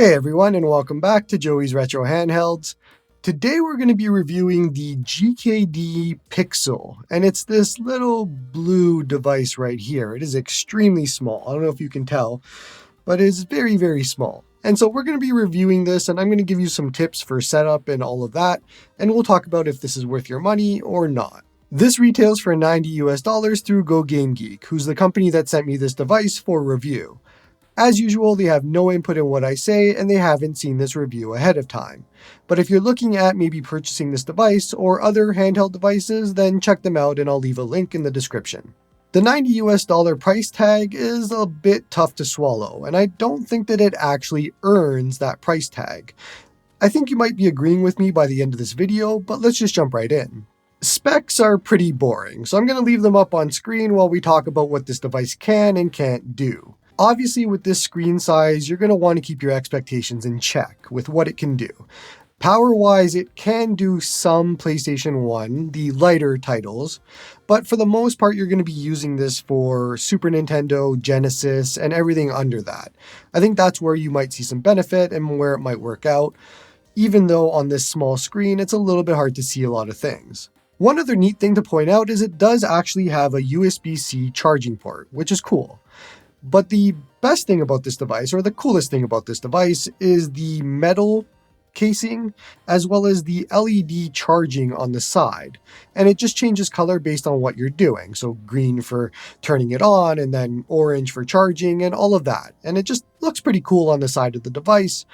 Hey everyone, and welcome back to Joey's Retro Handhelds. Today we're going to be reviewing the GKD Pixel, and it's this little blue device right here. It is extremely small. I don't know if you can tell, but it's very, very small. And so we're going to be reviewing this, and I'm going to give you some tips for setup and all of that, and we'll talk about if this is worth your money or not. This retails for $90 through GoGameGeek, who's the company that sent me this device for review. As usual, they have no input in what I say, and they haven't seen this review ahead of time. But if you're looking at maybe purchasing this device or other handheld devices, then check them out and I'll leave a link in the description. The $90 price tag is a bit tough to swallow, and I don't think that it actually earns that price tag. I think you might be agreeing with me by the end of this video, but let's just jump right in. Specs are pretty boring, so I'm going to leave them up on screen while we talk about what this device can and can't do. Obviously, with this screen size, you're going to want to keep your expectations in check with what it can do. Power-wise, it can do some PlayStation 1, the lighter titles, but for the most part, you're going to be using this for Super Nintendo, Genesis, and everything under that. I think that's where you might see some benefit and where it might work out, even though on this small screen, it's a little bit hard to see a lot of things. One other neat thing to point out is it does actually have a USB-C charging port, which is cool. But the best thing about this device, or the coolest thing about this device, is the metal casing, as well as the LED charging on the side. And it just changes color based on what you're doing. So green for turning it on, and then orange for charging, and all of that. And it just looks pretty cool on the side of the device,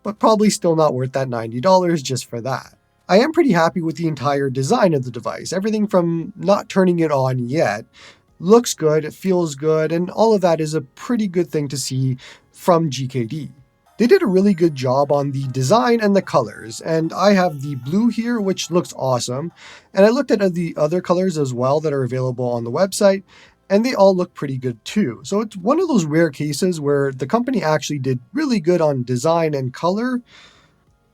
but probably still not worth that $90 just for that. I am pretty happy with the entire design of the device. Everything from not turning it on yet, looks good, it feels good, and all of that is a pretty good thing to see from GKD. They did a really good job on the design and the colors, and I have the blue here, which looks awesome, and I looked at the other colors as well that are available on the website, and they all look pretty good too. So it's one of those rare cases where the company actually did really good on design and color,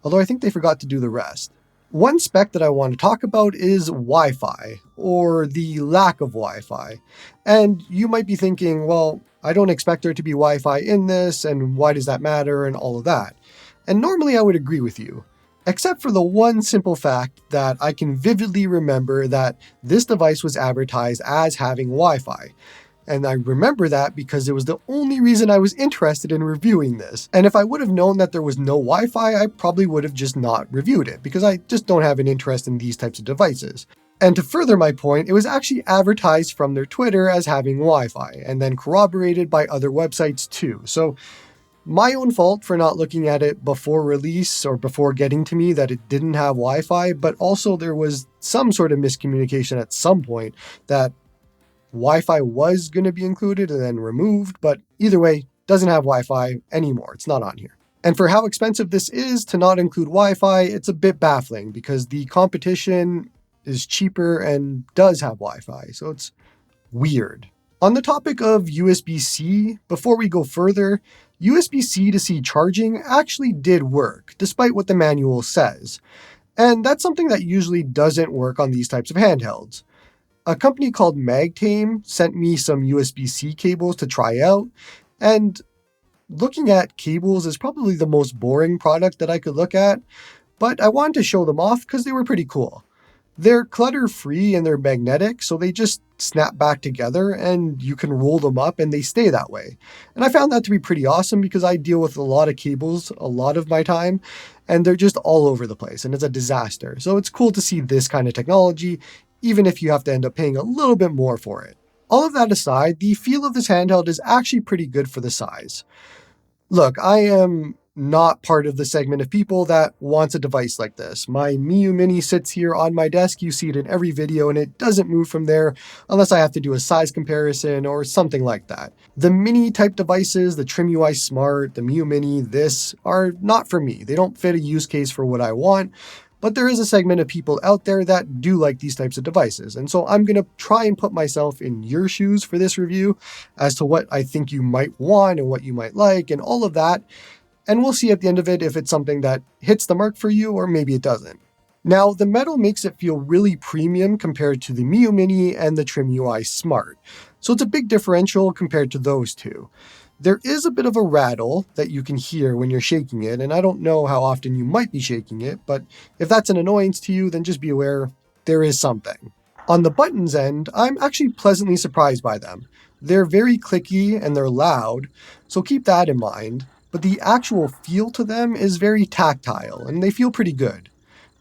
although I think they forgot to do the rest. One spec that I want to talk about is Wi-Fi, or the lack of Wi-Fi. And you might be thinking, well, I don't expect there to be Wi-Fi in this, and why does that matter, and all of that. And normally I would agree with you, except for the one simple fact that I can vividly remember that this device was advertised as having Wi-Fi. And I remember that because it was the only reason I was interested in reviewing this. And if I would have known that there was no Wi-Fi, I probably would have just not reviewed it because I just don't have an interest in these types of devices. And to further my point, it was actually advertised from their Twitter as having Wi-Fi and then corroborated by other websites too. So my own fault for not looking at it before release or before getting to me that it didn't have Wi-Fi, but also there was some sort of miscommunication at some point that Wi-Fi was going to be included and then removed, but either way, doesn't have Wi-Fi anymore. It's not on here. And for how expensive this is to not include Wi-Fi, it's a bit baffling because the competition is cheaper and does have Wi-Fi, so it's weird. On the topic of USB-C, before we go further, USB-C to C charging actually did work, despite what the manual says. And that's something that usually doesn't work on these types of handhelds. A company called Magtame sent me some USB-C cables to try out, and looking at cables is probably the most boring product that I could look at, but I wanted to show them off because they were pretty cool. They're clutter-free and they're magnetic, so they just snap back together and you can roll them up and they stay that way. And I found that to be pretty awesome because I deal with a lot of cables a lot of my time, and they're just all over the place and it's a disaster. So it's cool to see this kind of technology, even if you have to end up paying a little bit more for it. All of that aside, the feel of this handheld is actually pretty good for the size. Look, I am not part of the segment of people that wants a device like this. My MinUI Mini sits here on my desk, you see it in every video, and it doesn't move from there unless I have to do a size comparison or something like that. The mini type devices, the TrimUI Smart, the MinUI Mini, this are not for me. They don't fit a use case for what I want. But there is a segment of people out there that do like these types of devices. And so I'm going to try and put myself in your shoes for this review as to what I think you might want and what you might like and all of that. And we'll see at the end of it if it's something that hits the mark for you or maybe it doesn't. Now, the metal makes it feel really premium compared to the MinUI Mini and the TrimUI Smart. So it's a big differential compared to those two. There is a bit of a rattle that you can hear when you're shaking it, and I don't know how often you might be shaking it, but if that's an annoyance to you, then just be aware there is something. On the buttons end, I'm actually pleasantly surprised by them. They're very clicky and they're loud, so keep that in mind, but the actual feel to them is very tactile, and they feel pretty good.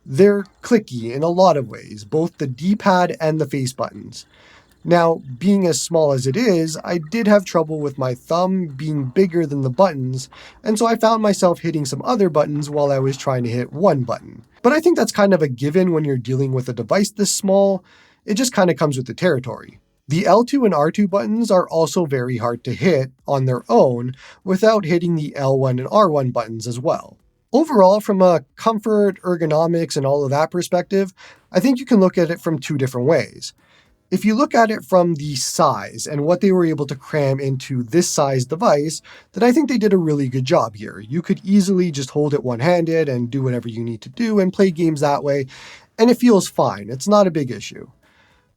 They're clicky in a lot of ways, both the D-pad and the face buttons. Now, being as small as it is, I did have trouble with my thumb being bigger than the buttons, and so I found myself hitting some other buttons while I was trying to hit one button. But I think that's kind of a given when you're dealing with a device this small. It just kind of comes with the territory. The L2 and R2 buttons are also very hard to hit on their own without hitting the L1 and R1 buttons as well. Overall, from a comfort, ergonomics, and all of that perspective, I think you can look at it from two different ways. If you look at it from the size and what they were able to cram into this size device, then I think they did a really good job here. You could easily just hold it one-handed and do whatever you need to do and play games that way, and it feels fine. It's not a big issue.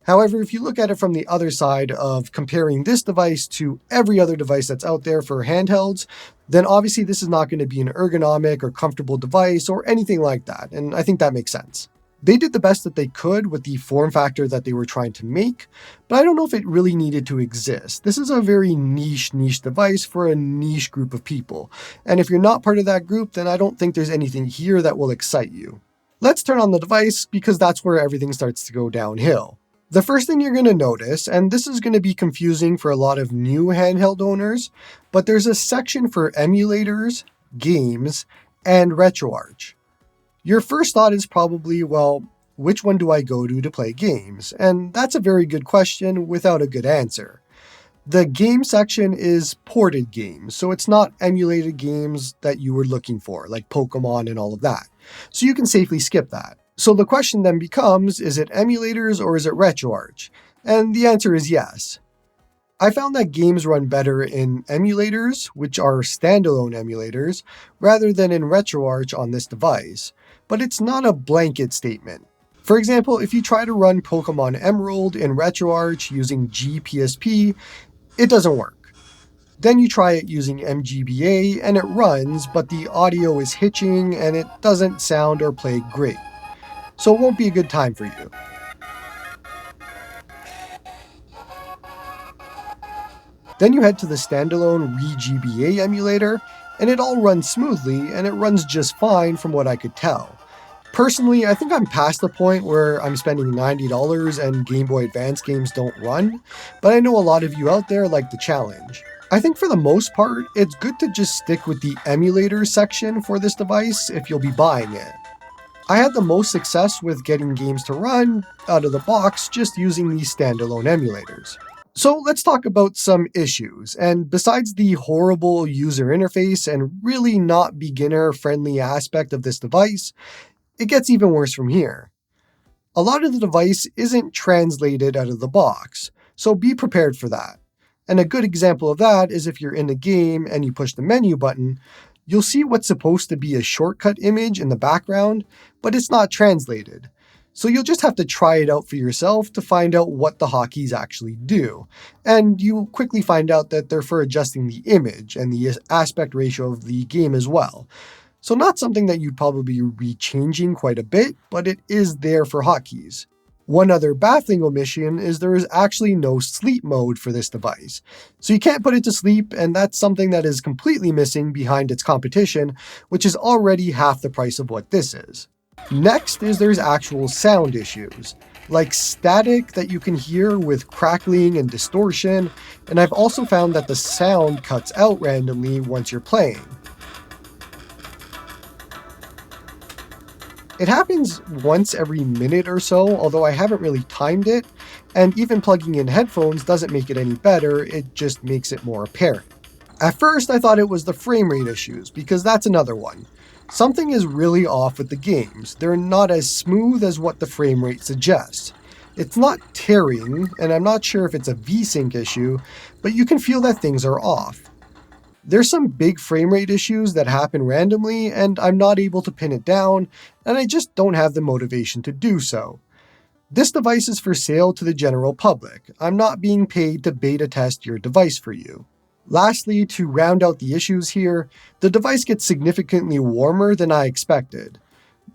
However, if you look at it from the other side of comparing this device to every other device that's out there for handhelds, then obviously this is not going to be an ergonomic or comfortable device or anything like that, and I think that makes sense. They did the best that they could with the form factor that they were trying to make, but I don't know if it really needed to exist. This is a very niche device for a niche group of people, and if you're not part of that group, then I don't think there's anything here that will excite you. Let's turn on the device because that's where everything starts to go downhill. The first thing you're going to notice, and this is going to be confusing for a lot of new handheld owners, but there's a section for emulators, games, and RetroArch. Your first thought is probably, well, which one do I go to play games? And that's a very good question without a good answer. The game section is ported games, so it's not emulated games that you were looking for, like Pokemon and all of that. So you can safely skip that. So the question then becomes, is it emulators or is it RetroArch? And the answer is yes. I found that games run better in emulators, which are standalone emulators, rather than in RetroArch on this device. But it's not a blanket statement. For example, if you try to run Pokemon Emerald in RetroArch using GPSP, it doesn't work. Then you try it using MGBA and it runs, but the audio is hitching and it doesn't sound or play great. So it won't be a good time for you. Then you head to the standalone ReGBA emulator, and it all runs smoothly, and it runs just fine from what I could tell. Personally, I think I'm past the point where I'm spending $90 and Game Boy Advance games don't run, but I know a lot of you out there like the challenge. I think for the most part, it's good to just stick with the emulator section for this device if you'll be buying it. I had the most success with getting games to run out of the box just using these standalone emulators. So let's talk about some issues, and besides the horrible user interface and really not beginner-friendly aspect of this device, it gets even worse from here. A lot of the device isn't translated out of the box, so be prepared for that. And a good example of that is if you're in the game and you push the menu button, you'll see what's supposed to be a shortcut image in the background, but it's not translated. So you'll just have to try it out for yourself to find out what the hotkeys actually do. And you quickly find out that they're for adjusting the image and the aspect ratio of the game as well. So not something that you'd probably be changing quite a bit, but it is there for hotkeys. One other baffling omission is there is actually no sleep mode for this device. So you can't put it to sleep, and that's something that is completely missing behind its competition, which is already half the price of what this is. Next is there's actual sound issues, like static that you can hear with crackling and distortion, and I've also found that the sound cuts out randomly once you're playing. It happens once every minute or so, although I haven't really timed it, and even plugging in headphones doesn't make it any better, it just makes it more apparent. At first, I thought it was the frame rate issues, because that's another one. Something is really off with the games. They're not as smooth as what the frame rate suggests. It's not tearing, and I'm not sure if it's a VSync issue, but you can feel that things are off. There's some big frame rate issues that happen randomly, and I'm not able to pin it down, and I just don't have the motivation to do so. This device is for sale to the general public. I'm not being paid to beta test your device for you. Lastly, to round out the issues here, the device gets significantly warmer than I expected.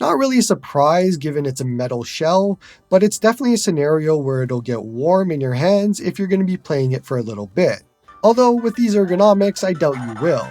Not really a surprise given it's a metal shell, but it's definitely a scenario where it'll get warm in your hands if you're going to be playing it for a little bit. Although with these ergonomics, I doubt you will.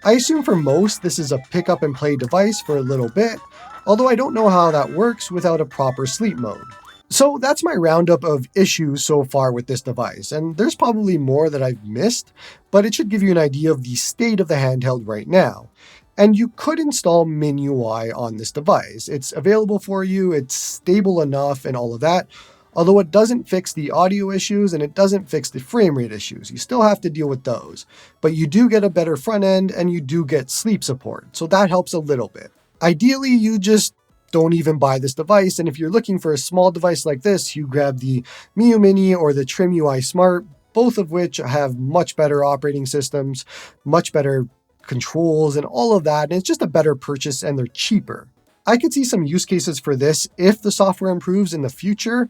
I assume for most this is a pick up and play device for a little bit, although I don't know how that works without a proper sleep mode. So that's my roundup of issues so far with this device, and there's probably more that I've missed, but it should give you an idea of the state of the handheld right now. And you could install MinUI on this device. It's available for you, it's stable enough and all of that, although it doesn't fix the audio issues and it doesn't fix the frame rate issues. You still have to deal with those. But you do get a better front end and you do get sleep support, so that helps a little bit. Ideally, you just don't even buy this device, and if you're looking for a small device like this, you grab the MIUI Mini or the Trim UI Smart, both of which have much better operating systems, much better controls and all of that, and it's just a better purchase and they're cheaper. I could see some use cases for this if the software improves in the future,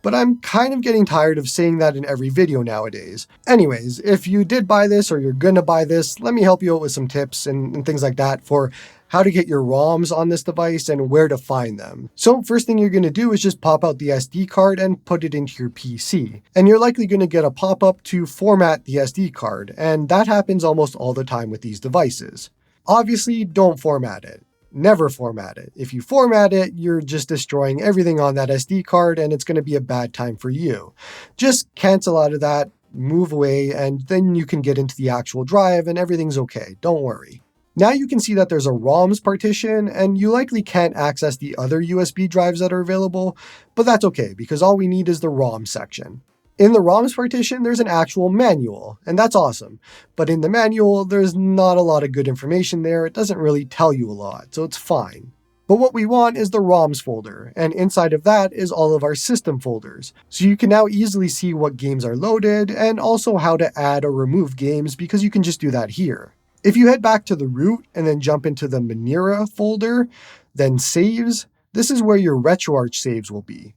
but I'm kind of getting tired of saying that in every video nowadays. Anyways, if you did buy this or you're gonna buy this, let me help you out with some tips and things like that for how to get your ROMs on this device and where to find them. So first thing you're gonna do is just pop out the SD card and put it into your PC. And you're likely gonna get a pop-up to format the SD card, and that happens almost all the time with these devices. Obviously, don't format it. Never format it. If you format it, you're just destroying everything on that SD card and it's going to be a bad time for you. Just cancel out of that, move away, and then you can get into the actual drive and everything's okay. Don't worry. Now you can see that there's a ROMs partition and you likely can't access the other USB drives that are available, but that's okay because all we need is the ROM section. In the ROMs partition, there's an actual manual, and that's awesome. But in the manual, there's not a lot of good information there. It doesn't really tell you a lot, so it's fine. But what we want is the ROMs folder, and inside of that is all of our system folders. So you can now easily see what games are loaded, and also how to add or remove games because you can just do that here. If you head back to the root and then jump into the Manera folder, then saves, this is where your RetroArch saves will be.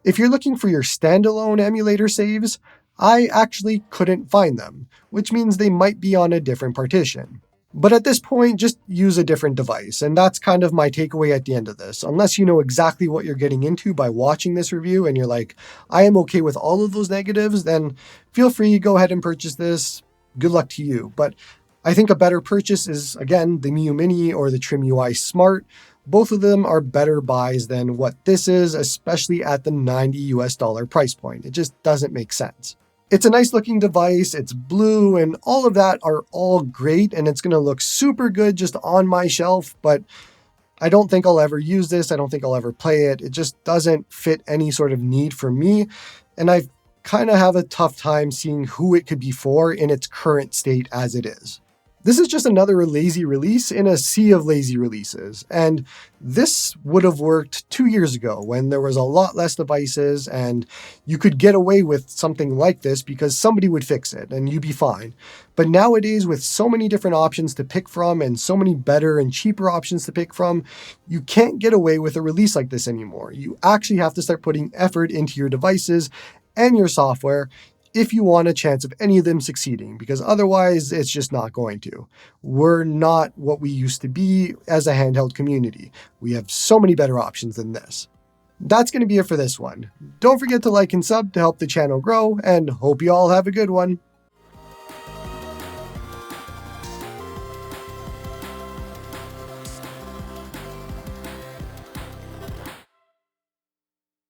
If you're looking for your standalone emulator saves, I actually couldn't find them, which means they might be on a different partition. But at this point, just use a different device, and that's kind of my takeaway at the end of this. Unless you know exactly what you're getting into by watching this review and you're like, I am okay with all of those negatives, then feel free, go ahead and purchase this. Good luck to you. But I think a better purchase is, again, the MIUI Mini or the Trim UI Smart. Both of them are better buys than what this is, especially at the $90 price point. It just doesn't make sense. It's a nice looking device, it's blue, and all of that are all great, and it's gonna look super good just on my shelf, but I don't think I'll ever use this. I don't think I'll ever play it. It just doesn't fit any sort of need for me, and I kind of have a tough time seeing who it could be for in its current state as it is. This is just another lazy release in a sea of lazy releases, and this would have worked 2 years ago when there was a lot less devices and you could get away with something like this because somebody would fix it and you'd be fine. But nowadays, with so many different options to pick from and so many better and cheaper options to pick from, you can't get away with a release like this anymore. You actually have to start putting effort into your devices and your software if you want a chance of any of them succeeding, because otherwise it's just not going to. We're not what we used to be as a handheld community. We have so many better options than this. That's going to be it for this one. Don't forget to like and sub to help the channel grow, and hope you all have a good one.